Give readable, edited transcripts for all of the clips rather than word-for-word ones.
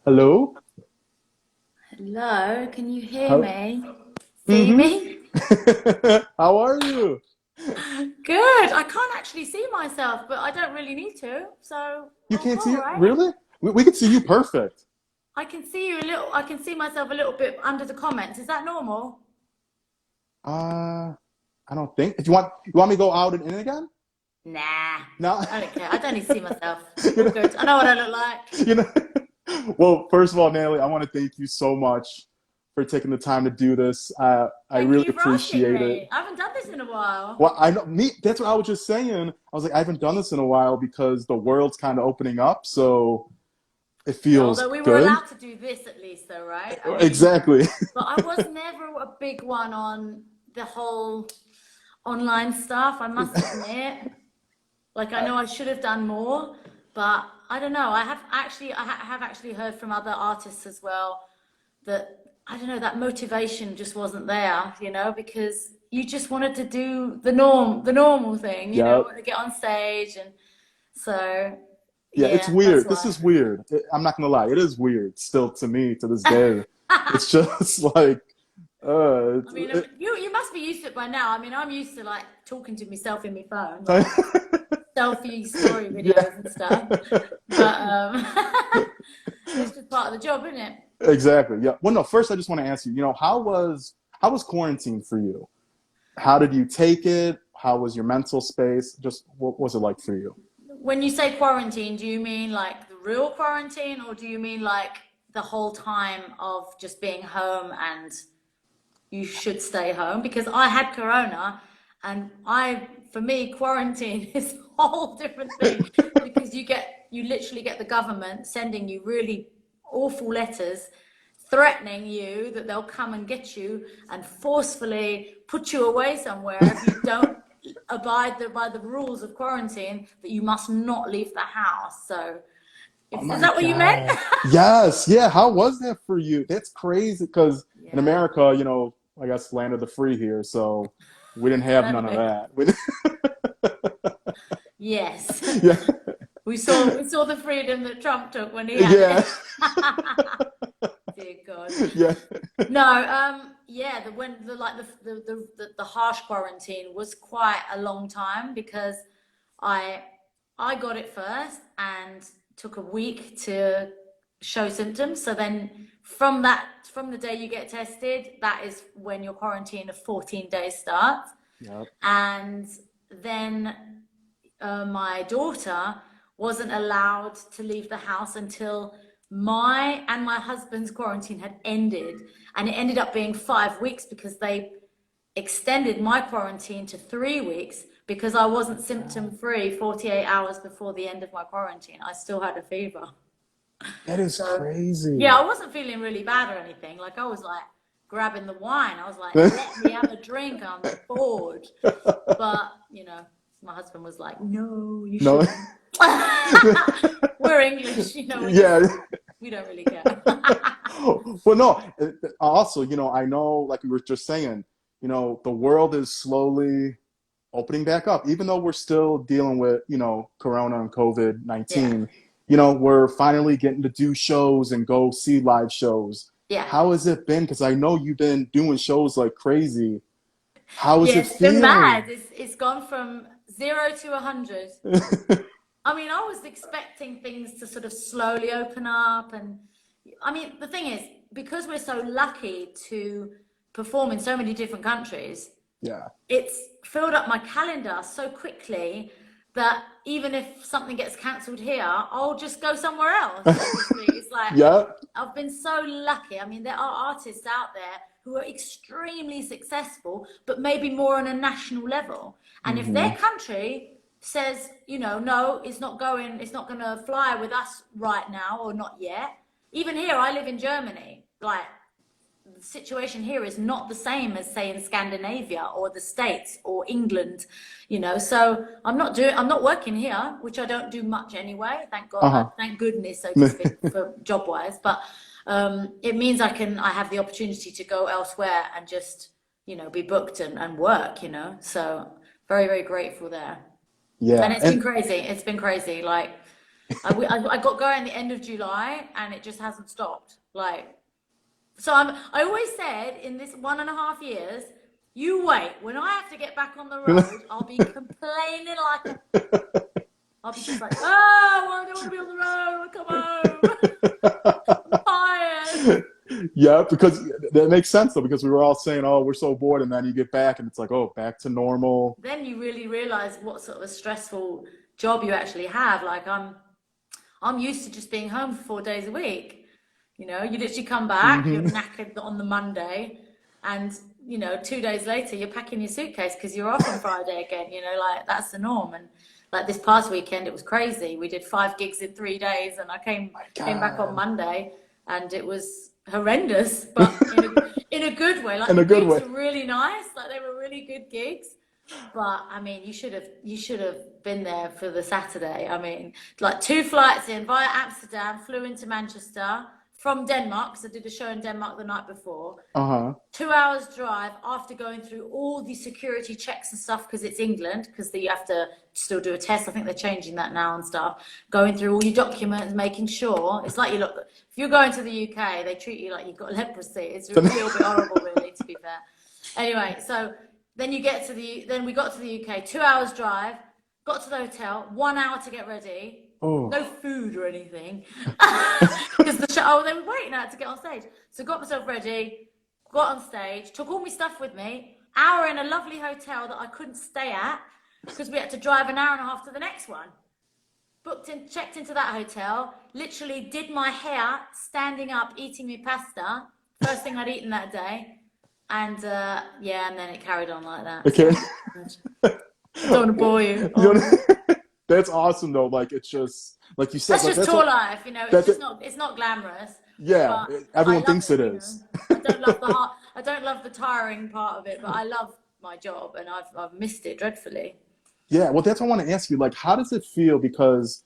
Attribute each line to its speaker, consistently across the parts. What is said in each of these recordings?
Speaker 1: Hello?
Speaker 2: Hello, can you hear
Speaker 1: How
Speaker 2: me? See
Speaker 1: hmm
Speaker 2: me?
Speaker 1: How are you?
Speaker 2: Good. I can't actually see myself, but I don't really need to. So
Speaker 1: You
Speaker 2: all
Speaker 1: can't see
Speaker 2: cool,
Speaker 1: it?
Speaker 2: right?
Speaker 1: Really? We can see you perfect.
Speaker 2: I can see you a little, I can see myself a little bit under the comments. Is that normal?
Speaker 1: Uh, I don't think. You want me to go out and in again?
Speaker 2: Nah,
Speaker 1: No.
Speaker 2: I don't care. I don't need to see myself.
Speaker 1: You
Speaker 2: All
Speaker 1: know,
Speaker 2: good. I know what I look like.
Speaker 1: you know. Well, first of all, Natalie, I want to thank you so much for taking the time to do this. I
Speaker 2: Thank
Speaker 1: really
Speaker 2: you for asking
Speaker 1: appreciate it.
Speaker 2: me. I haven't done this in a while.
Speaker 1: Well, I know me. That's what I was just saying. I was like, I haven't done this in a while because the world's kind of opening up, so it
Speaker 2: Yeah,
Speaker 1: feels
Speaker 2: although we were
Speaker 1: good.
Speaker 2: allowed to do this at least, though, right? I mean,
Speaker 1: Exactly.
Speaker 2: but I was never a big one on the whole online stuff, I must admit. Like I know I should have done more, but I don't know. I have actually heard from other artists as well that I don't know that motivation just wasn't there, because you just wanted to do the normal thing,
Speaker 1: Yeah.
Speaker 2: to get on stage, and so
Speaker 1: Yeah, it's
Speaker 2: yeah, that's
Speaker 1: weird. This
Speaker 2: why.
Speaker 1: is weird. I'm not gonna lie, it is weird still to me to this day. It's just like,
Speaker 2: I mean, you must be used to it by now. I mean, I'm used to like talking to myself in my phone, like
Speaker 1: it-
Speaker 2: selfie story
Speaker 1: yeah,
Speaker 2: videos and stuff. But it's just part of the job, isn't it?
Speaker 1: exactly. Yeah. Well, no. First, I just want to ask you. How was quarantine for you? How did you take it? How was your mental space? Just what was it like for you?
Speaker 2: When you say quarantine, do you mean like the real quarantine, or do you mean like the whole time of just being home and you should stay home? Because I had corona, and for me, quarantine is a whole different thing because you literally get the government sending you really awful letters threatening you that they'll come and get you and forcefully put you away somewhere if you don't abide by the rules of quarantine, that you must not leave the house. So,
Speaker 1: Oh
Speaker 2: is
Speaker 1: my
Speaker 2: that what you meant?
Speaker 1: God. Yes. Yeah. How was that for you? That's crazy because in
Speaker 2: Yeah,
Speaker 1: America, I guess land of the free here, so we didn't have none of
Speaker 2: exactly.
Speaker 1: that.
Speaker 2: Yes.
Speaker 1: Yeah.
Speaker 2: We saw the freedom that Trump took when he had
Speaker 1: Yeah.
Speaker 2: it. Dear God.
Speaker 1: Yeah.
Speaker 2: No, yeah, the harsh quarantine was quite a long time because I I got it first and took a week to show symptoms. So then from the day you get tested, that is when your quarantine of 14 days starts.
Speaker 1: Yep.
Speaker 2: And then my daughter wasn't allowed to leave the house until my and my husband's quarantine had ended. And it ended up being 5 weeks because they extended my quarantine to 3 weeks because I wasn't symptom free 48 hours before the end of my quarantine. I still had a fever.
Speaker 1: That is
Speaker 2: So, yeah,
Speaker 1: crazy.
Speaker 2: I wasn't feeling really bad or anything. Like, I was like grabbing the wine. I was like, let me have a drink. I'm bored. But, my husband was like, no, you
Speaker 1: No.
Speaker 2: shouldn't. We're English,
Speaker 1: Yeah.
Speaker 2: we don't really care.
Speaker 1: Well, no. Also, I know, like we were just saying, the world is slowly opening back up, even though we're still dealing with, Corona and COVID
Speaker 2: Yeah,
Speaker 1: 19. We're finally getting to do shows and go see live shows.
Speaker 2: yeah.
Speaker 1: How has it been? Because I know you've been doing shows like crazy. How is
Speaker 2: Yeah,
Speaker 1: it
Speaker 2: it's been mad.
Speaker 1: feeling?
Speaker 2: It's gone from 0 to 100. I mean, I was expecting things to sort of slowly open up. And I mean, the thing is, because we're so lucky to perform in so many different countries,
Speaker 1: Yeah.
Speaker 2: it's filled up my calendar so quickly that even if something gets cancelled here, I'll just go somewhere else. Obviously, it's like
Speaker 1: Yeah.
Speaker 2: I've been so lucky. I mean, there are artists out there who are extremely successful, but maybe more on a national level. And if
Speaker 1: Hmm.
Speaker 2: their country says, no, it's not going to fly with us right now or not yet. Even here, I live in Germany. Like, the situation here is not the same as say in Scandinavia or the States or England, so I'm not working here, which I don't do much anyway, thank God,
Speaker 1: Uh-huh.
Speaker 2: thank goodness, so to speak, for job wise. But it means I have the opportunity to go elsewhere and just be booked and work, so very, very grateful there. And
Speaker 1: Yeah.
Speaker 2: it's been
Speaker 1: And
Speaker 2: crazy, like, I got going the end of July, and it just hasn't stopped. Like, so I always said in this 1.5 years, you wait. When I have to get back on the road, I'll be complaining like a, I'll be just like, oh, I don't want to be on the road. Come home. I'm tired.
Speaker 1: Yeah, because that makes sense though, because we were all saying, "Oh, we're so bored," and then you get back, and it's like, "Oh, back to normal."
Speaker 2: Then you really realize what sort of a stressful job you actually have. Like I'm used to just being home for 4 days a week. You know, you literally come back, you're
Speaker 1: Hmm.
Speaker 2: knackered on the Monday, and 2 days later you're packing your suitcase because you're off on Friday again. Like that's the norm. And like this past weekend, it was crazy. We did 5 gigs in 3 days, and I
Speaker 1: My
Speaker 2: came back on
Speaker 1: God,
Speaker 2: Monday, and it was horrendous, but in a good way. Like
Speaker 1: in
Speaker 2: the
Speaker 1: a good
Speaker 2: gigs
Speaker 1: way.
Speaker 2: were really nice, like they were really good gigs. But I mean, you should have been there for the Saturday. I mean, like 2 flights in via Amsterdam, flew into Manchester from Denmark because I did a show in Denmark the night before.
Speaker 1: Uh-huh.
Speaker 2: 2 hours drive after going through all the security checks and stuff because it's England, because you have to still do a test. I think they're changing that now and stuff. Going through all your documents, making sure it's like if you're going to the UK, they treat you like you've got leprosy. It's a little bit horrible, really, to be fair. Anyway, so then we got to the UK, 2 hours drive, got to the hotel, 1 hour to get ready, no
Speaker 1: Oh.
Speaker 2: food or anything, because they were waiting out to get on stage. So got myself ready, got on stage, took all my stuff with me, hour in a lovely hotel that I couldn't stay at because we had to drive an hour and a half to the next one. Checked into that hotel, literally did my hair standing up, eating me pasta, first thing I'd eaten that day. And yeah, and then it carried on like that. So
Speaker 1: Okay.
Speaker 2: I don't want to bore you.
Speaker 1: You
Speaker 2: Oh,
Speaker 1: know, that's awesome though. Like it's just like you said,
Speaker 2: that's
Speaker 1: like
Speaker 2: just
Speaker 1: that's
Speaker 2: tour
Speaker 1: what
Speaker 2: life, it's
Speaker 1: that
Speaker 2: just not. It's not glamorous,
Speaker 1: yeah,
Speaker 2: but I
Speaker 1: everyone
Speaker 2: love
Speaker 1: thinks it
Speaker 2: it.
Speaker 1: is.
Speaker 2: I don't love the hard. I don't love the tiring part of it, but I love my job, and I've missed it dreadfully.
Speaker 1: Yeah, well, that's what I want to ask you. Like, how does it feel? Because,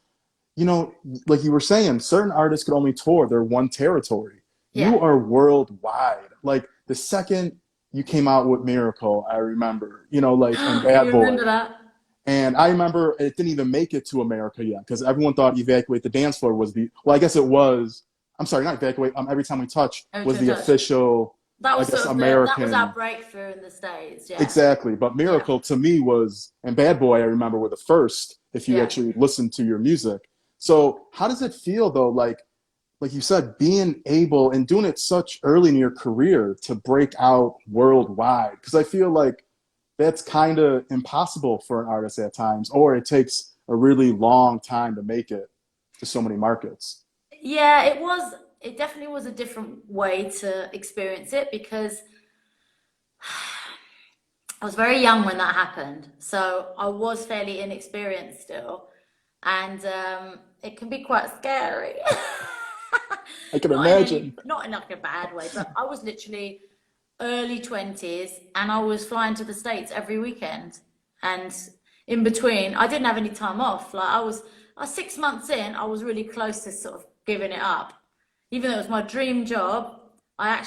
Speaker 1: you know, like you were saying, certain artists could only tour their one territory.
Speaker 2: Yeah.
Speaker 1: You are worldwide. Like the second you came out with Miracle, I remember, like and
Speaker 2: You
Speaker 1: Bad Boy.
Speaker 2: remember that?
Speaker 1: And I remember it didn't even make it to America yet because everyone thought Evacuate the Dance Floor was well, I guess it was. I'm sorry, not Evacuate. Every Time we touch
Speaker 2: Every
Speaker 1: was
Speaker 2: time
Speaker 1: the
Speaker 2: touch.
Speaker 1: official,
Speaker 2: That
Speaker 1: I
Speaker 2: was
Speaker 1: guess,
Speaker 2: sort of that was our
Speaker 1: American.
Speaker 2: breakthrough in the States. Yeah.
Speaker 1: Exactly. But
Speaker 2: Yeah.
Speaker 1: Miracle to me was, and Bad Boy, I remember, were the first if you
Speaker 2: Yeah.
Speaker 1: actually listen to your music. So how does it feel though, like you said, being able and doing it such early in your career to break out worldwide? Because I feel like that's kind of impossible for an artist at times, or it takes a really long time to make it to so many markets.
Speaker 2: Yeah, it was. It definitely was a different way to experience it because I was very young when that happened. So I was fairly inexperienced still. And it can be quite scary.
Speaker 1: I can imagine.
Speaker 2: Not in like a bad way, but I was literally early 20s and I was flying to the States every weekend. And in between, I didn't have any time off. Like I was 6 months in, I was really close to sort of giving it up. Even though it was my dream job, I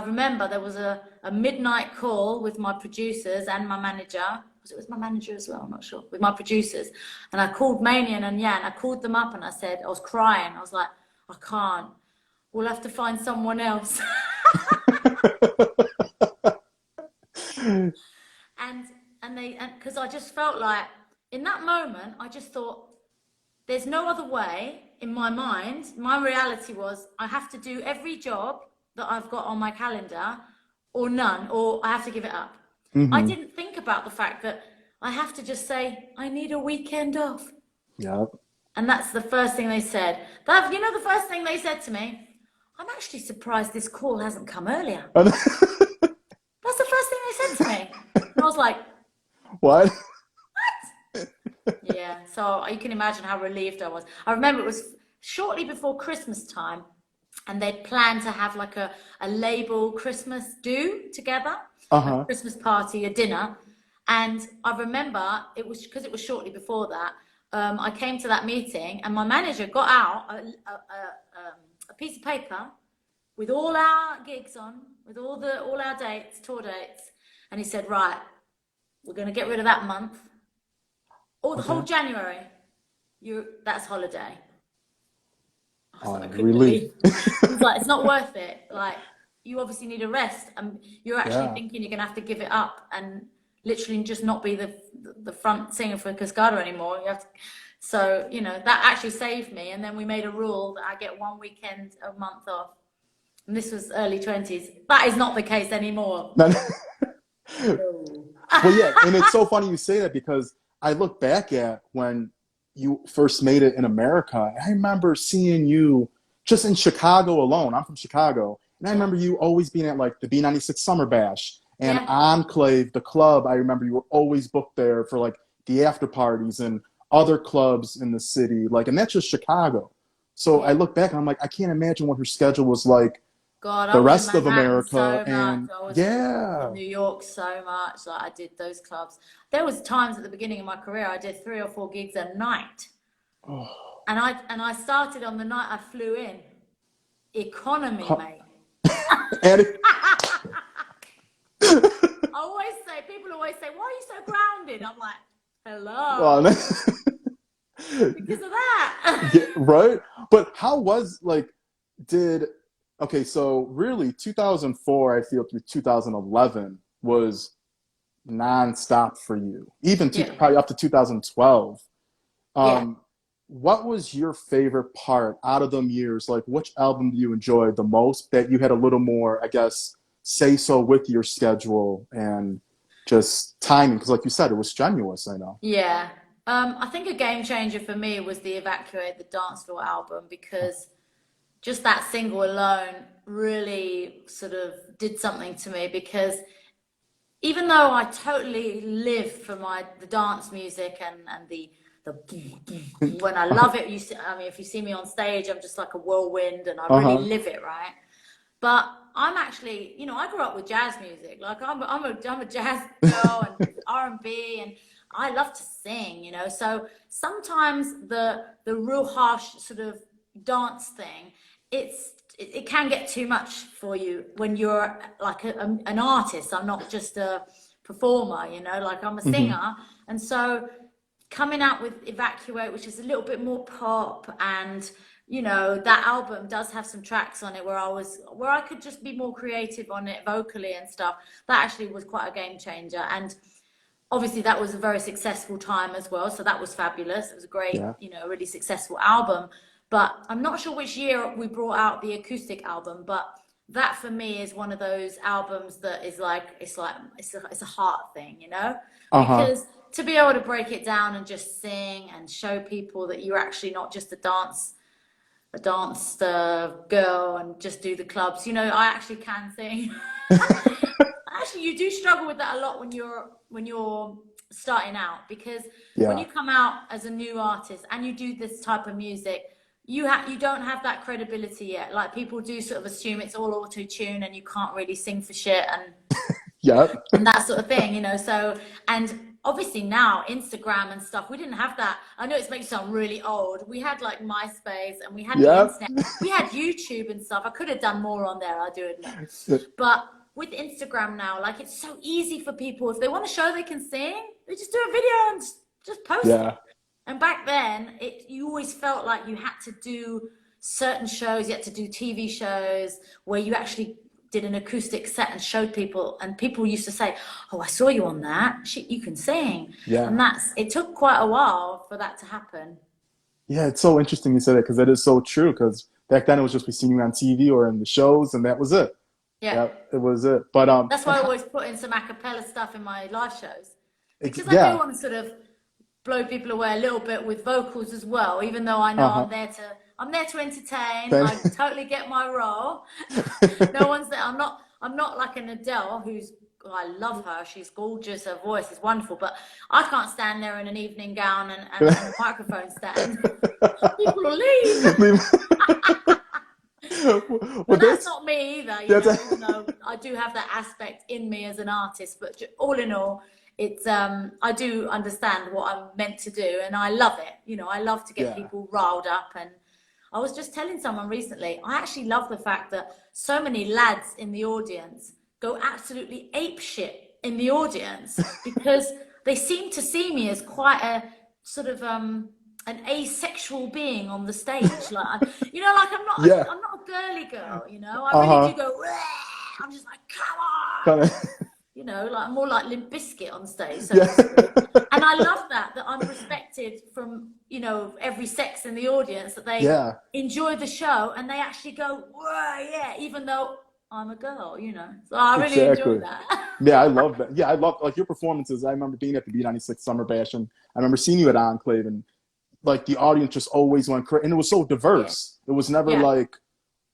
Speaker 2: remember there was a midnight call with my producers and my manager. Because it was my manager as well, I'm not sure, with my producers. And I called Manian and Yan, I called them up and I said, I was crying. I was like, I can't. We'll have to find someone else. and and because I just felt like in that moment, I just thought, there's no other way in my mind. My reality was I have to do every job that I've got on my calendar or none, or I have to give it up. I
Speaker 1: Hmm.
Speaker 2: didn't think about the fact that I have to just say, I need a weekend off.
Speaker 1: Yeah.
Speaker 2: And that's the first thing they said. The first thing they said to me, I'm actually surprised this call hasn't come earlier. That's the first thing they said to me. And I was like,
Speaker 1: What?
Speaker 2: yeah, so you can imagine how relieved I was. I remember it was shortly before Christmas time, and they'd planned to have like a label Christmas do together, a
Speaker 1: Uh-huh.
Speaker 2: Christmas party, a dinner. And I remember it was because it was shortly before that. I came to that meeting, and my manager got out a piece of paper with all our gigs on, with all our dates, tour dates, and he said, "Right, we're going to get rid of that month, or the whole
Speaker 1: Okay.
Speaker 2: January. that's holiday. I was like, I couldn't
Speaker 1: Relief.
Speaker 2: believe. I was like, it's not worth it. Like, you obviously need a rest, and you're actually
Speaker 1: Yeah.
Speaker 2: thinking you're gonna have to give it up and literally just not be the front singer for Cascada anymore. You have to, so that actually saved me. And then we made a rule that I get one weekend a month off. And this was early 20s. That is not the case anymore. No.
Speaker 1: Well, yeah, and it's so funny you say that because I look back at when you first made it in America, and I remember seeing you just in Chicago alone. I'm from Chicago, and I
Speaker 2: Yeah.
Speaker 1: remember you always being at like the B96 Summer Bash and
Speaker 2: Yeah.
Speaker 1: Enclave, the club. I remember you were always booked there for like the after parties and other clubs in the city, like, and that's just Chicago. So I
Speaker 2: Yeah.
Speaker 1: look back and I'm like, I can't imagine what her schedule was like
Speaker 2: God, I
Speaker 1: the
Speaker 2: was in
Speaker 1: rest of
Speaker 2: Manhattan
Speaker 1: America.
Speaker 2: so much.
Speaker 1: And
Speaker 2: I was in
Speaker 1: yeah.
Speaker 2: New York so much. Like I did those clubs. There was times at the beginning of my career I did 3 or 4 gigs a night.
Speaker 1: Oh.
Speaker 2: And I started on the night I flew in. Economy, mate.
Speaker 1: And
Speaker 2: People always say, why are you so grounded? I'm like,
Speaker 1: oh,
Speaker 2: hello. Because of that.
Speaker 1: yeah, right? But how was like did okay, so really 2004 I feel through 2011 was nonstop for you. Even to
Speaker 2: Yeah.
Speaker 1: probably up to 2012.
Speaker 2: Yeah.
Speaker 1: Um what was your favorite part out of them years? Like which album do you enjoy the most that you had a little more, I guess, say so with your schedule and just timing? Because like you said, it was strenuous, I know.
Speaker 2: Yeah. I think a game changer for me was the Evacuate the Dance Floor album, because just that single alone really sort of did something to me. Because even though I totally live for the dance music and the when I love it, I mean, if you see me on stage, I'm just like a whirlwind and I really
Speaker 1: Uh-huh.
Speaker 2: live it, right? But I'm actually, I grew up with jazz music. Like I'm a jazz girl and R&B, and I love to sing, So sometimes the real harsh sort of dance thing, it can get too much for you when you're like an artist. I'm not just a performer, like I'm a
Speaker 1: Hmm.
Speaker 2: singer. And so coming out with Evacuate, which is a little bit more pop, and that album does have some tracks on it where I could just be more creative on it vocally and stuff. That actually was quite a game changer. And obviously that was a very successful time as well, so that was fabulous. It was a great,
Speaker 1: Yeah.
Speaker 2: really successful album. But I'm not sure which year we brought out the acoustic album, but that for me is one of those albums that is like it's a heart thing,
Speaker 1: Uh-huh.
Speaker 2: because to be able to break it down and just sing and show people that you're actually not just a dance girl and just do the clubs. I actually can sing. Actually, you do struggle with that a lot when you're starting out, because when
Speaker 1: Yeah.
Speaker 2: you come out as a new artist and you do this type of music, you don't have that credibility yet. Like, people do sort of assume it's all auto tune and you can't really sing for shit
Speaker 1: Yep.
Speaker 2: and that sort of thing, So, and obviously now Instagram and stuff, we didn't have that. I know it makes you sound really old. We had like MySpace and we had the
Speaker 1: Yep.
Speaker 2: internet. We had YouTube and stuff. I could have done more on there, I do admit. But with Instagram now, like, it's so easy for people. If they want to show they can sing, they just do a video and just post it.
Speaker 1: Yeah.
Speaker 2: And back then, you always felt like you had to do certain shows. You had to do TV shows where you actually did an acoustic set and showed people, and people used to say, "Oh, I saw you on that. Shit, you can sing."
Speaker 1: Yeah.
Speaker 2: And it took quite a while for that to happen.
Speaker 1: Yeah, it's so interesting you say that because that is so true. Because back then it was just we seen you on TV or in the shows, and that was it.
Speaker 2: Yeah.
Speaker 1: Yeah, it was it. But
Speaker 2: That's
Speaker 1: and
Speaker 2: why I always put in some a cappella stuff in my live shows, because I do
Speaker 1: yeah,
Speaker 2: want to sort of blow people away a little bit with vocals as well, even though I know
Speaker 1: uh-huh.
Speaker 2: I'm there to entertain.
Speaker 1: Then,
Speaker 2: I totally get my role. No one's there. I'm not like an Adele, I love her. She's gorgeous. Her voice is wonderful, but I can't stand there in an evening gown and a microphone stand. People will leave.
Speaker 1: well,
Speaker 2: But that's not me either,
Speaker 1: that's
Speaker 2: even though I do have that aspect in me as an artist. But all in all, it's I do understand what I'm meant to do, and I love it. I love to get
Speaker 1: yeah,
Speaker 2: people riled up. And I was just telling someone recently, I actually love the fact that so many lads in the audience go absolutely ape shit in the audience, because they seem to see me as quite a sort of an asexual being on the stage. Like, you know, like
Speaker 1: Yeah.
Speaker 2: I'm not a girly girl. You know, I really do
Speaker 1: Uh-huh.
Speaker 2: go. "Rah!" I'm just like, come on.
Speaker 1: Kind of.
Speaker 2: You know, like more like Limp Bizkit on stage, so
Speaker 1: Yeah.
Speaker 2: to speak. And I love that I'm respected from, you know, every sex in the audience, that they
Speaker 1: Yeah.
Speaker 2: enjoy the show and they actually go, whoa, yeah, even though I'm a girl, you know. So I really enjoy
Speaker 1: Exactly.
Speaker 2: that.
Speaker 1: Yeah, I love that. Yeah, I love like your performances. I remember being at the B96 Summer Bash, and I remember seeing you at Enclave, and like the audience just always went crazy, and it was so
Speaker 2: Yeah,
Speaker 1: diverse. It was never
Speaker 2: yeah,
Speaker 1: like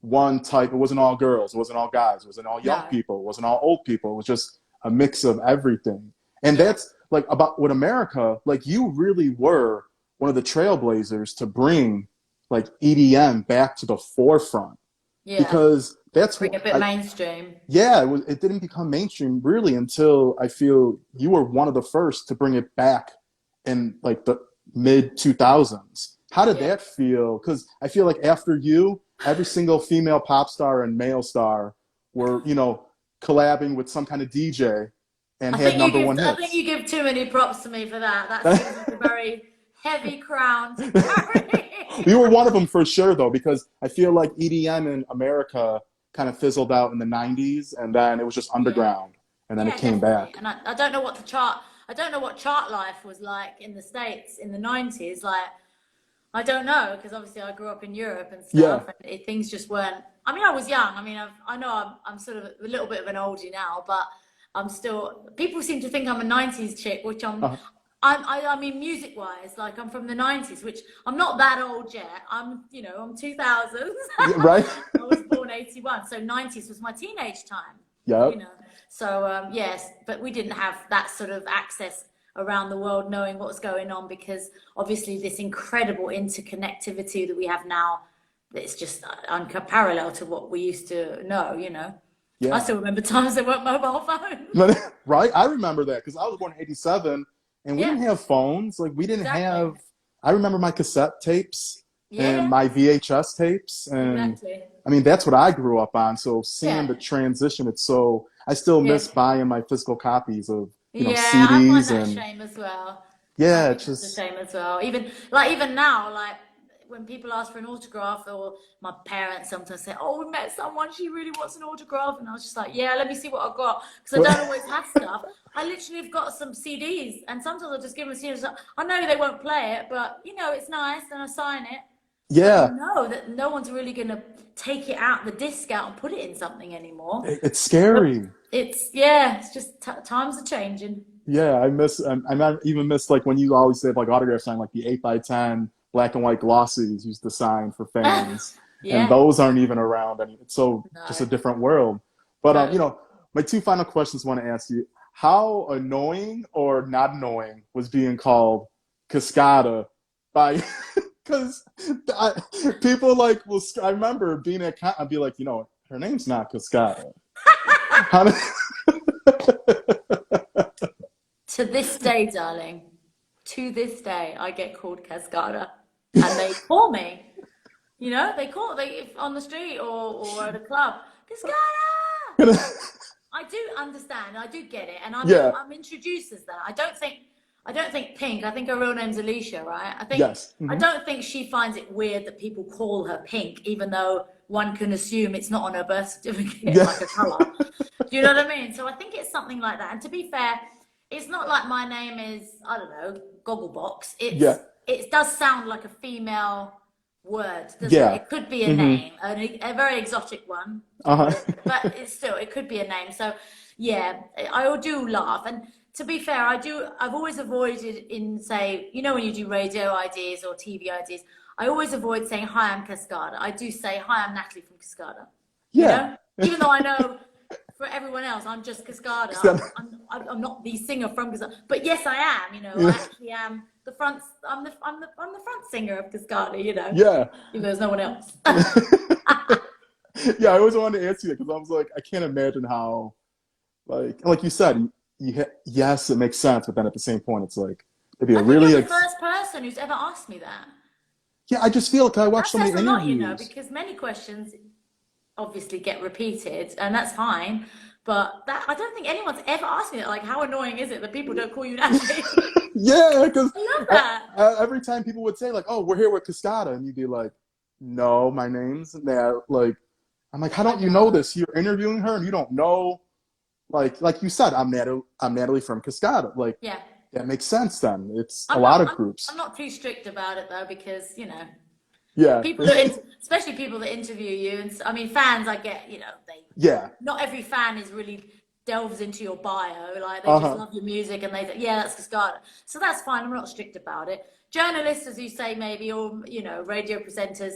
Speaker 1: one type. It wasn't all girls. It wasn't all guys. It wasn't all young
Speaker 2: no,
Speaker 1: people. It wasn't all old people. It was just a mix of everything. And
Speaker 2: yeah,
Speaker 1: that's like about with America. Like you really were one of the trailblazers to bring like EDM back to the forefront
Speaker 2: yeah.
Speaker 1: because that's
Speaker 2: Bring a
Speaker 1: what
Speaker 2: bit
Speaker 1: I,
Speaker 2: mainstream.
Speaker 1: yeah, it didn't become mainstream really until I feel you were one of the first to bring it back in like the mid 2000s. How did
Speaker 2: Yeah.
Speaker 1: that feel? Because I feel like after you, every single female pop star and male star were, you know, collabing with some kind of DJ and had number one
Speaker 2: I think
Speaker 1: hits.
Speaker 2: you give too many props to me for that. That seems like a very heavy crown to carry.
Speaker 1: You were one of them for sure, though, because I feel like EDM in America kind of fizzled out in the 90s and then it was just
Speaker 2: Yeah.
Speaker 1: underground and then it
Speaker 2: Yeah,
Speaker 1: came
Speaker 2: definitely.
Speaker 1: back.
Speaker 2: And I don't know what the chart, I don't know what chart life was like in the States in the 90s. Like, I don't know, because obviously I grew up in Europe and
Speaker 1: Yeah.
Speaker 2: stuff, and things just weren't. I mean, I was young. I mean, I know I'm sort of a little bit of an oldie now, but I'm still. People seem to think I'm a '90s chick, which
Speaker 1: Uh,
Speaker 2: I mean, music wise, like I'm from the '90s, which I'm not that old yet. You know, I'm 2000s.
Speaker 1: yeah, right?
Speaker 2: I was born '81, so '90s was my teenage time. You
Speaker 1: Yep.
Speaker 2: know, so yes, but we didn't have that sort of access around the world knowing what's going on, because obviously this incredible interconnectivity that we have now, it's just unparalleled to what we used to know, you know. I
Speaker 1: Yeah.
Speaker 2: still remember times there weren't mobile phones.
Speaker 1: Right? I remember that because I was born in 87 and we
Speaker 2: Yeah,
Speaker 1: didn't have phones. Like, we didn't
Speaker 2: exactly.
Speaker 1: have, I remember my cassette tapes
Speaker 2: Yeah,
Speaker 1: and
Speaker 2: yeah,
Speaker 1: my VHS tapes. And
Speaker 2: exactly.
Speaker 1: I mean, that's what I grew up on. So seeing
Speaker 2: Yeah,
Speaker 1: the transition, it's so, I still
Speaker 2: yeah.
Speaker 1: miss buying my physical copies of, you know,
Speaker 2: Yeah, I find
Speaker 1: CDs
Speaker 2: that a
Speaker 1: and
Speaker 2: shame as well. I
Speaker 1: yeah,
Speaker 2: think
Speaker 1: it's
Speaker 2: that's a
Speaker 1: just,
Speaker 2: shame as well. Even now, like when people ask for an autograph, or my parents sometimes say, "Oh, we met someone. She really wants an autograph," and I was just like, "Yeah, let me see what I've got," because I don't always have stuff. I literally have got some CDs, and sometimes I just give them CDs. I know they won't play it, but you know it's nice, and I sign it. But you
Speaker 1: yeah,
Speaker 2: know that no one's really gonna take it out, the disc out, and put it in something anymore.
Speaker 1: it's
Speaker 2: So
Speaker 1: scary.
Speaker 2: it's just times are changing.
Speaker 1: Yeah, I might even miss like when you always say like autograph sign, like the 8x10 black and white glossies used to sign for fans, and
Speaker 2: Yeah,
Speaker 1: those aren't even around. I mean, it's so just a
Speaker 2: no,
Speaker 1: different world. But you
Speaker 2: totally.
Speaker 1: know, my two final questions I want to ask you: how annoying or not annoying was being called Cascada by? Because people like will. I remember being at I'd be like, you know, her name's not Cascada. How did,
Speaker 2: To this day, darling, to this day, I get called Cascada, and they call me. You know, they if on the street or at a club, Cascada. I do understand. I do get it, and
Speaker 1: yeah.
Speaker 2: I'm introduced as that. I don't think Pink. I think her real name's Alicia, right?
Speaker 1: Yes.
Speaker 2: I
Speaker 1: Hmm.
Speaker 2: don't think she finds it weird that people call her Pink, even though one can assume it's not on her birth certificate
Speaker 1: Yeah.
Speaker 2: like a color. Do you know what I mean? So I think it's something like that. And to be fair, it's not like my name is, I don't know, Gogglebox.
Speaker 1: Yeah.
Speaker 2: It does sound like a female word, doesn't it?
Speaker 1: Yeah.
Speaker 2: It could be a
Speaker 1: Hmm.
Speaker 2: name, a very exotic one,
Speaker 1: Uh-huh.
Speaker 2: but it could be a name. So yeah, I do laugh. And to be fair, I've always avoided in, say, you know, when you do radio ideas or TV ideas, I always avoid saying, "Hi, I'm Cascada." I do say, "Hi, I'm Natalie from Cascada." You
Speaker 1: Yeah.
Speaker 2: know, even though I know for everyone else, I'm just Cascada. I'm not the singer from Cascada, but yes, I am. You know, I actually am the front. I'm the front singer of Cascada. You know,
Speaker 1: Yeah.
Speaker 2: even though there's no one else.
Speaker 1: Yeah, I always wanted to answer that because I was like, I can't imagine how, like you said, yes, it makes sense, but then at the same point, it's like it'd be a
Speaker 2: I think you're
Speaker 1: really,
Speaker 2: the first person who's ever asked me that.
Speaker 1: yeah. I just feel like I watch
Speaker 2: That
Speaker 1: so many
Speaker 2: says a lot, you know,
Speaker 1: interviews.
Speaker 2: because many questions obviously get repeated, and that's fine. But that I don't think anyone's ever asked me that. Like, how annoying is it that people don't call you Natalie?
Speaker 1: Yeah, because
Speaker 2: I love that.
Speaker 1: every time people would say like, "Oh, we're here with Cascada," and you'd be like, "No, my name's Nat." Like, I'm like, "How
Speaker 2: I
Speaker 1: don't you know
Speaker 2: know.
Speaker 1: this? You're interviewing her, and you don't know." Like you said, I'm Natalie from Cascada. Like,
Speaker 2: Yeah.
Speaker 1: that makes sense. Then it's a
Speaker 2: I'm
Speaker 1: lot
Speaker 2: not.
Speaker 1: of
Speaker 2: I'm
Speaker 1: groups.
Speaker 2: not too strict about it though, because
Speaker 1: Yeah,
Speaker 2: people that, especially people that interview you, and I mean, fans. I get, they.
Speaker 1: yeah.
Speaker 2: Not every fan is really delves into your bio. Like they just
Speaker 1: Uh-huh.
Speaker 2: love your music and they think, yeah, that's Cascada. So that's fine. I'm not strict about it. Journalists, as you say, maybe, or radio presenters,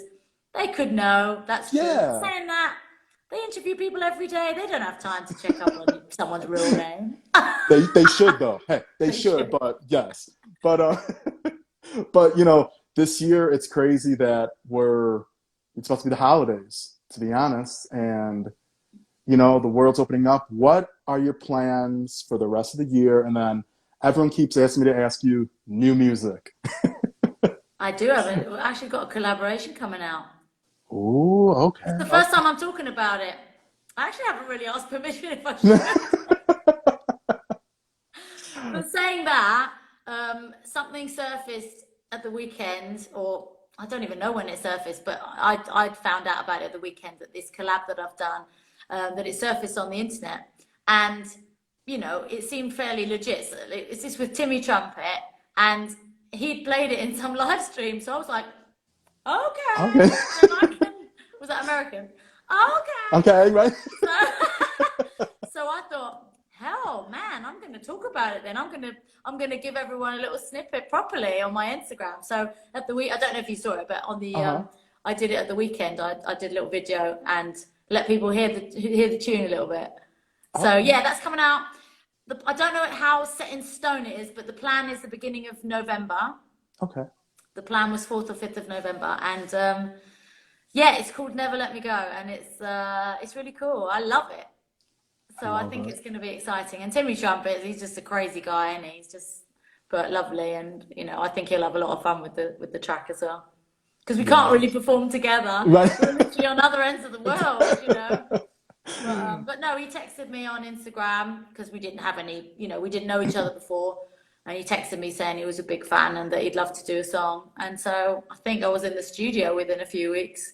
Speaker 2: they could know. That's true. But
Speaker 1: Yeah.
Speaker 2: saying that, they interview people every day. They don't have time to check up on someone's real name.
Speaker 1: They should though. Hey, they
Speaker 2: They
Speaker 1: should,
Speaker 2: should.
Speaker 1: but yes. But but this year it's crazy that it's supposed to be the holidays, to be honest. And the world's opening up. What are your plans for the rest of the year? And then everyone keeps asking me to ask you new music.
Speaker 2: I do have it. We've actually got a collaboration coming out.
Speaker 1: Ooh,
Speaker 2: It's
Speaker 1: okay,
Speaker 2: the first
Speaker 1: okay.
Speaker 2: time I'm talking about it. I actually haven't really asked permission if I should. But saying that, something surfaced at the weekend, or I don't even know when it surfaced, but I found out about it at the weekend, that this collab that I've done, that it surfaced on the internet, and it seemed fairly legit. So it's this with Timmy Trumpet, and he played it in some live stream, so I was like,
Speaker 1: Okay.
Speaker 2: okay, then I can. Was that American? Okay.
Speaker 1: Okay, right?
Speaker 2: So, so I thought, hell, man, I'm going to talk about it then. I'm going to give everyone a little snippet properly on my Instagram. So at the week, I don't know if you saw it, but on the
Speaker 1: Uh-huh.
Speaker 2: I did it at the weekend. I did a little video and let people hear the tune a little bit. So
Speaker 1: Okay.
Speaker 2: yeah, that's coming out. I don't know how set in stone it is, but the plan is the beginning of November.
Speaker 1: Okay.
Speaker 2: The plan was 4th or 5th of November, and yeah, it's called Never Let Me Go, and it's really cool. I love it.
Speaker 1: I
Speaker 2: So I
Speaker 1: love
Speaker 2: think
Speaker 1: it.
Speaker 2: it's going to be exciting. And Timmy Trumpet, he's just a crazy guy, and he's just but lovely, and I think he'll have a lot of fun with the track as well. Because we can't really
Speaker 1: Yes.
Speaker 2: perform together.
Speaker 1: Right.
Speaker 2: We're literally on other ends of the world. But no, he texted me on Instagram because we didn't have any, we didn't know each other before. And he texted me saying he was a big fan and that he'd love to do a song. And so I think I was in the studio within a few weeks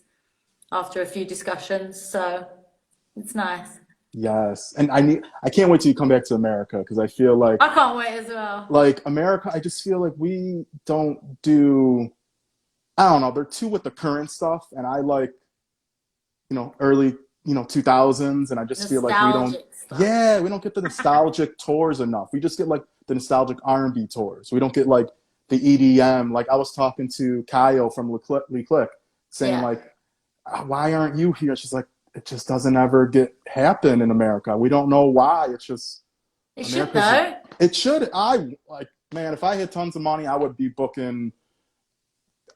Speaker 2: after a few discussions. So it's nice.
Speaker 1: Yes. And I can't wait till you come back to America because I feel like
Speaker 2: I can't wait as well.
Speaker 1: America, I just feel like we don't do I don't know, they're too with the current stuff and I like, early, 2000s and I just feel like
Speaker 2: Nostalgic stuff.
Speaker 1: we don't get the nostalgic tours enough. We just get like the nostalgic R&B tours. We don't get like the EDM. Like I was talking to Kyle from Leclerc saying
Speaker 2: Yeah.
Speaker 1: like, why aren't you here? She's like, it just doesn't ever get happen in America. We don't know why. It's just
Speaker 2: It should
Speaker 1: America's.
Speaker 2: though.
Speaker 1: It should. I like, man. If I had tons of money, I would be booking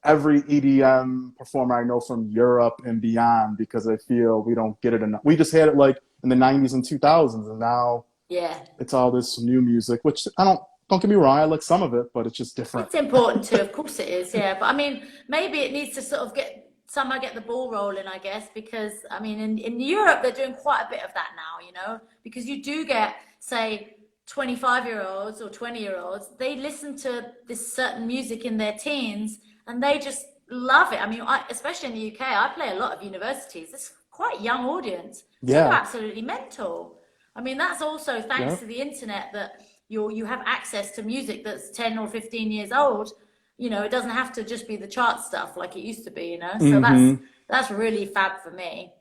Speaker 1: every EDM performer I know from Europe and beyond because I feel we don't get it enough. We just had it like in the 90s and 2000s, and now
Speaker 2: Yeah.
Speaker 1: it's all this new music, which don't get me wrong, I like some of it, but it's just different.
Speaker 2: It's important too, of course it is, yeah. But I mean, maybe it needs to sort of somehow get the ball rolling, I guess, because I mean, in Europe, they're doing quite a bit of that now, because you do get, say, 25-year-olds or 20-year-olds, they listen to this certain music in their teens and they just love it. I mean, especially in the UK, I play a lot of universities. It's quite a young audience. They go
Speaker 1: Yeah,
Speaker 2: absolutely mental. I mean, that's also
Speaker 1: yeah,
Speaker 2: thanks to the internet that you have access to music that's 10 or 15 years old. It doesn't have to just be the chart stuff like it used to be. So
Speaker 1: mm-hmm,
Speaker 2: that's really fab for me.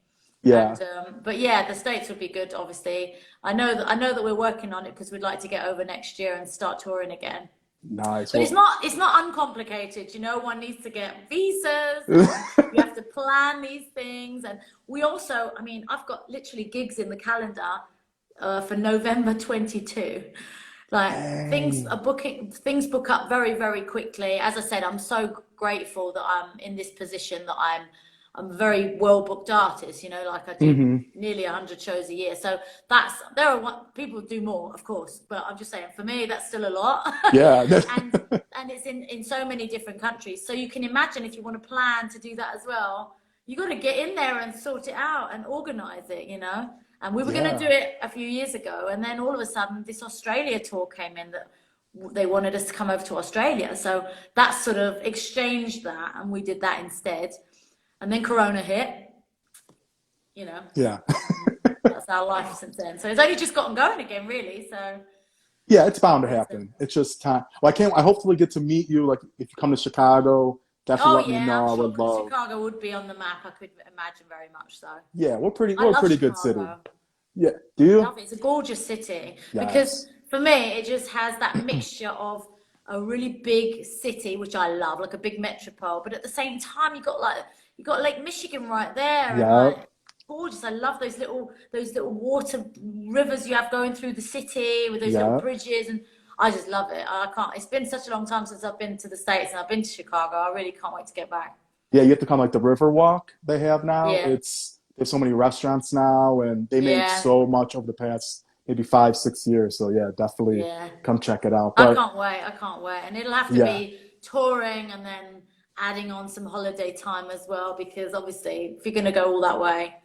Speaker 1: yeah,
Speaker 2: And but yeah, the States would be good, obviously. I know that we're working on it because we'd like to get over next year and start touring again.
Speaker 1: nice.
Speaker 2: But it's
Speaker 1: Well,
Speaker 2: not it's not uncomplicated. One needs to get visas and you have to plan these things. And we also, I mean, I've got literally gigs in the calendar for November 22. Like
Speaker 1: dang,
Speaker 2: things book up very, very quickly. As I said, I'm so grateful that I'm in this position that I'm a very well booked artist, like I do
Speaker 1: mm-hmm,
Speaker 2: nearly 100 shows a year. So people do more, of course, but I'm just saying for me that's still a lot.
Speaker 1: yeah,
Speaker 2: and and it's in so many different countries. So you can imagine if you want to plan to do that as well, you got to get in there and sort it out and organize it. And we were going to do
Speaker 1: yeah,
Speaker 2: it a few years ago, and then all of a sudden this Australia tour came in that they wanted us to come over to Australia. So that sort of exchanged that, and we did that instead. And then Corona hit, you know,
Speaker 1: Yeah.
Speaker 2: that's our life since then. So it's only just gotten going again, really. So
Speaker 1: Yeah, it's bound to
Speaker 2: it's,
Speaker 1: happen. It's just time. Well, I hopefully get to meet you. Like if you come to Chicago, definitely
Speaker 2: oh
Speaker 1: let me
Speaker 2: yeah,
Speaker 1: know.
Speaker 2: I'm
Speaker 1: I
Speaker 2: sure
Speaker 1: would love.
Speaker 2: Chicago would be on the map. I could imagine very much so.
Speaker 1: Yeah,
Speaker 2: I
Speaker 1: we're a
Speaker 2: love
Speaker 1: pretty good city.
Speaker 2: Chicago.
Speaker 1: Yeah. Do you?
Speaker 2: Love it. It's a gorgeous city because
Speaker 1: Yes.
Speaker 2: for me, it just has that mixture of a really big city, which I love, like a big metropole, but at the same time, you got Lake Michigan right there, and
Speaker 1: Yep.
Speaker 2: like gorgeous. I love those little water rivers you have going through the city with those little
Speaker 1: Yep.
Speaker 2: bridges, and I just love it. I can't. It's been such a long time since I've been to the States, and I've been to Chicago. I really can't wait to get back.
Speaker 1: Yeah, you have to come like the River Walk they have now.
Speaker 2: Yeah,
Speaker 1: There's so many restaurants now, and they made
Speaker 2: yeah,
Speaker 1: so much over the past maybe 5, 6 years. So yeah, definitely
Speaker 2: yeah.
Speaker 1: come check it out.
Speaker 2: I
Speaker 1: But
Speaker 2: can't wait. I can't wait. And it'll have to
Speaker 1: yeah,
Speaker 2: be touring and then adding on some holiday time as well, because obviously, if you're going to go all that way,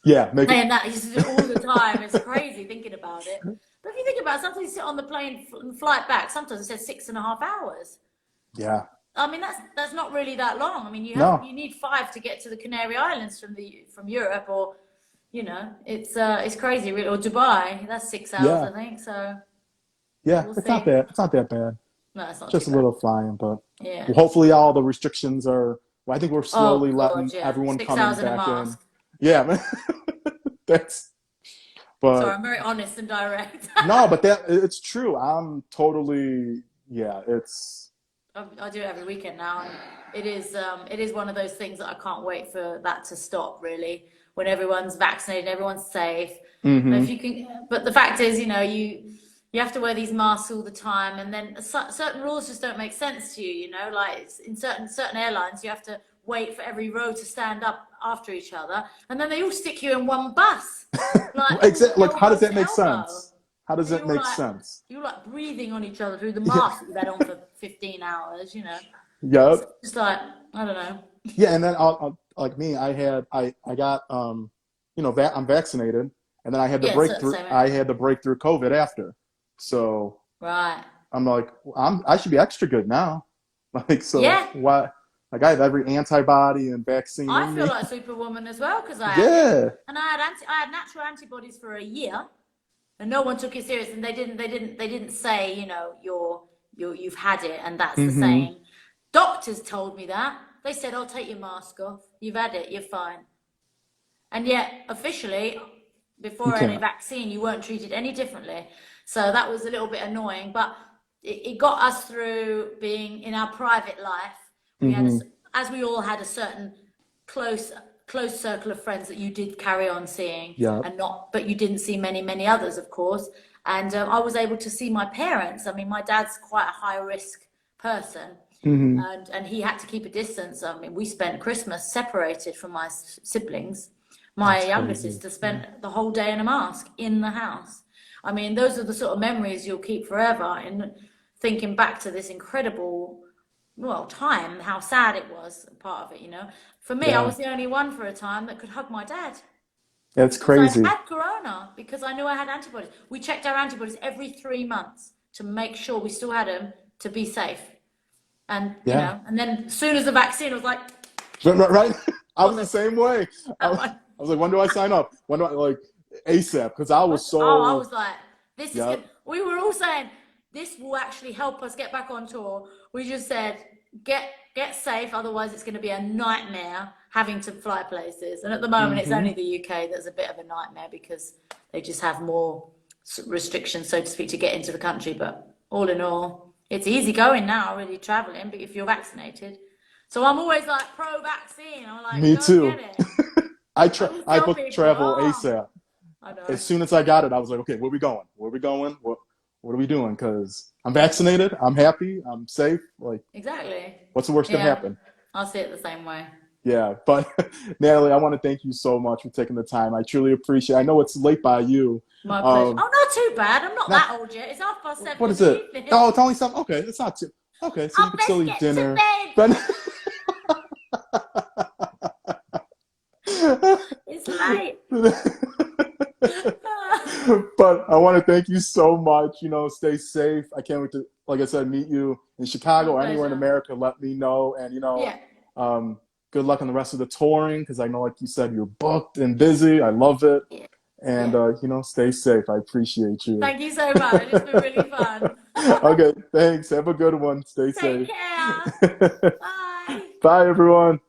Speaker 1: yeah, make it.
Speaker 2: and that is all the time, it's crazy thinking about it. But if you think about it, sometimes you sit on the plane and flight back, sometimes it says 6.5 hours.
Speaker 1: Yeah,
Speaker 2: I mean, that's not really that long. I mean,
Speaker 1: no,
Speaker 2: you need 5 to get to the Canary Islands from Europe, or it's crazy, really. Or Dubai, that's 6 hours,
Speaker 1: yeah,
Speaker 2: I think. So
Speaker 1: yeah.
Speaker 2: we'll
Speaker 1: It's not
Speaker 2: see.
Speaker 1: bad. It's not that bad.
Speaker 2: No, it's not too
Speaker 1: Just a
Speaker 2: bad.
Speaker 1: little flying, but
Speaker 2: Yeah.
Speaker 1: well, hopefully all the restrictions are. Well, I think we're
Speaker 2: Oh
Speaker 1: slowly
Speaker 2: God,
Speaker 1: letting
Speaker 2: yeah.
Speaker 1: everyone
Speaker 2: Six
Speaker 1: coming
Speaker 2: hours in a
Speaker 1: back in.
Speaker 2: mask.
Speaker 1: Yeah, man. That's.
Speaker 2: Sorry,
Speaker 1: But
Speaker 2: I'm very honest and direct.
Speaker 1: no, but it's true. I'm totally. Yeah, it's.
Speaker 2: I do it every weekend now, and it is one of those things that I can't wait for that to stop. Really, when everyone's vaccinated, everyone's safe. But if
Speaker 1: Hmm.
Speaker 2: you can, but the fact is, you have to wear these masks all the time, and then certain rules just don't make sense to you. You know, like in certain airlines, you have to wait for every row to stand up after each other, and then they all stick you in one bus, like all
Speaker 1: Exactly. Like, how
Speaker 2: elbow
Speaker 1: does that
Speaker 2: to
Speaker 1: make
Speaker 2: elbow.
Speaker 1: sense? How does
Speaker 2: And
Speaker 1: it make sense?
Speaker 2: you're like breathing on each other through the
Speaker 1: Yeah.
Speaker 2: mask that you've had on for 15 hours, you know. So
Speaker 1: Yep.
Speaker 2: it's just like, I don't know.
Speaker 1: Yeah, and then like me, I got I'm vaccinated, and then I had the
Speaker 2: Yeah, so
Speaker 1: breakthrough.
Speaker 2: same here.
Speaker 1: I had the breakthrough COVID after, so
Speaker 2: Right.
Speaker 1: I'm like I should be extra good now. Like so
Speaker 2: Yeah.
Speaker 1: why? Like I have every antibody and vaccine
Speaker 2: I
Speaker 1: in
Speaker 2: feel
Speaker 1: me.
Speaker 2: like Superwoman as well because I had it.
Speaker 1: Yeah.
Speaker 2: And I had natural antibodies for a year and no one took it serious and they didn't say, you've had it and that's the
Speaker 1: Hmm.
Speaker 2: same. Doctors told me that. They said, "Oh, take your mask off. You've had it, you're fine." And yet, officially,
Speaker 1: You
Speaker 2: before any
Speaker 1: can't.
Speaker 2: vaccine, you weren't treated any differently. So that was a little bit annoying, but it got us through being in our private life. We had,
Speaker 1: Hmm.
Speaker 2: as we all had a certain close close circle of friends that you did carry on seeing,
Speaker 1: Yeah.
Speaker 2: and not, but you didn't see many others, of course. And I was able to see my parents. I mean, my dad's quite a high risk person,
Speaker 1: Hmm.
Speaker 2: and he had to keep a distance. I mean, we spent Christmas separated from my siblings. My
Speaker 1: That's
Speaker 2: younger
Speaker 1: crazy.
Speaker 2: sister spent the whole day in a mask in the house. I mean, those are the sort of memories you'll keep forever. And thinking back to this incredible, well, time, how sad it was, part of it, you know. For me, I
Speaker 1: Yeah.
Speaker 2: was the only one for a time that could hug my dad
Speaker 1: It's
Speaker 2: because I'd
Speaker 1: crazy.
Speaker 2: had corona, because I knew I had antibodies. We checked our antibodies every 3 months to make sure we still had them to be safe. And,
Speaker 1: Yeah.
Speaker 2: and then as soon as the vaccine, I was like,
Speaker 1: Right? I was
Speaker 2: got
Speaker 1: the
Speaker 2: the,
Speaker 1: same way. I,
Speaker 2: that
Speaker 1: was-
Speaker 2: one.
Speaker 1: I was like, when do I sign up? When do I like ASAP? Because I was
Speaker 2: I
Speaker 1: so.
Speaker 2: was like, this is good.
Speaker 1: Yep.
Speaker 2: We were all saying this will actually help us get back on tour. We just said get safe, otherwise it's going to be a nightmare having to fly places. And at the moment, it's
Speaker 1: Hmm.
Speaker 2: only the UK that's a bit of a nightmare because they just have more restrictions, so to speak, to get into the country. But all in all, it's easy going now, really traveling. But if you're vaccinated, so I'm always like pro-vaccine. I'm like,
Speaker 1: Me
Speaker 2: go get
Speaker 1: too.
Speaker 2: it. I always
Speaker 1: I
Speaker 2: tell
Speaker 1: booked
Speaker 2: people,
Speaker 1: travel
Speaker 2: oh,
Speaker 1: ASAP.
Speaker 2: I know.
Speaker 1: As soon as I got it, I was like, okay, where we going? Where we going? What are we doing? Because I'm vaccinated. I'm happy. I'm safe. Like,
Speaker 2: Exactly.
Speaker 1: what's the worst gonna
Speaker 2: Yeah,
Speaker 1: happen?
Speaker 2: I see it the same way.
Speaker 1: Yeah. But Natalie, I want to thank you so much for taking the time. I truly appreciate. I know it's late by you.
Speaker 2: My pleasure.
Speaker 1: Um,
Speaker 2: Oh, not too bad. I'm not
Speaker 1: not
Speaker 2: that old yet. It's 7:30
Speaker 1: what
Speaker 2: in
Speaker 1: is
Speaker 2: the
Speaker 1: it?
Speaker 2: evening.
Speaker 1: Oh, it's only something. Okay, it's not too. Okay, so you
Speaker 2: Oh,
Speaker 1: could
Speaker 2: let's
Speaker 1: still eat
Speaker 2: get to
Speaker 1: dinner.
Speaker 2: bed.
Speaker 1: But
Speaker 2: It's late.
Speaker 1: but I want to thank you so much. Stay safe. I can't wait to like I said, meet you in Chicago
Speaker 2: My
Speaker 1: or anywhere in
Speaker 2: pleasure.
Speaker 1: America, let me know. And,
Speaker 2: Yeah.
Speaker 1: um, good luck on the rest of the touring because I know, like you said, you're booked and busy. I love it.
Speaker 2: Yeah.
Speaker 1: And,
Speaker 2: Yeah.
Speaker 1: stay safe. I appreciate you.
Speaker 2: Thank you so much. It's been really fun.
Speaker 1: Okay, thanks. Have a good one. Stay
Speaker 2: Take
Speaker 1: safe.
Speaker 2: care. Bye.
Speaker 1: Bye, everyone.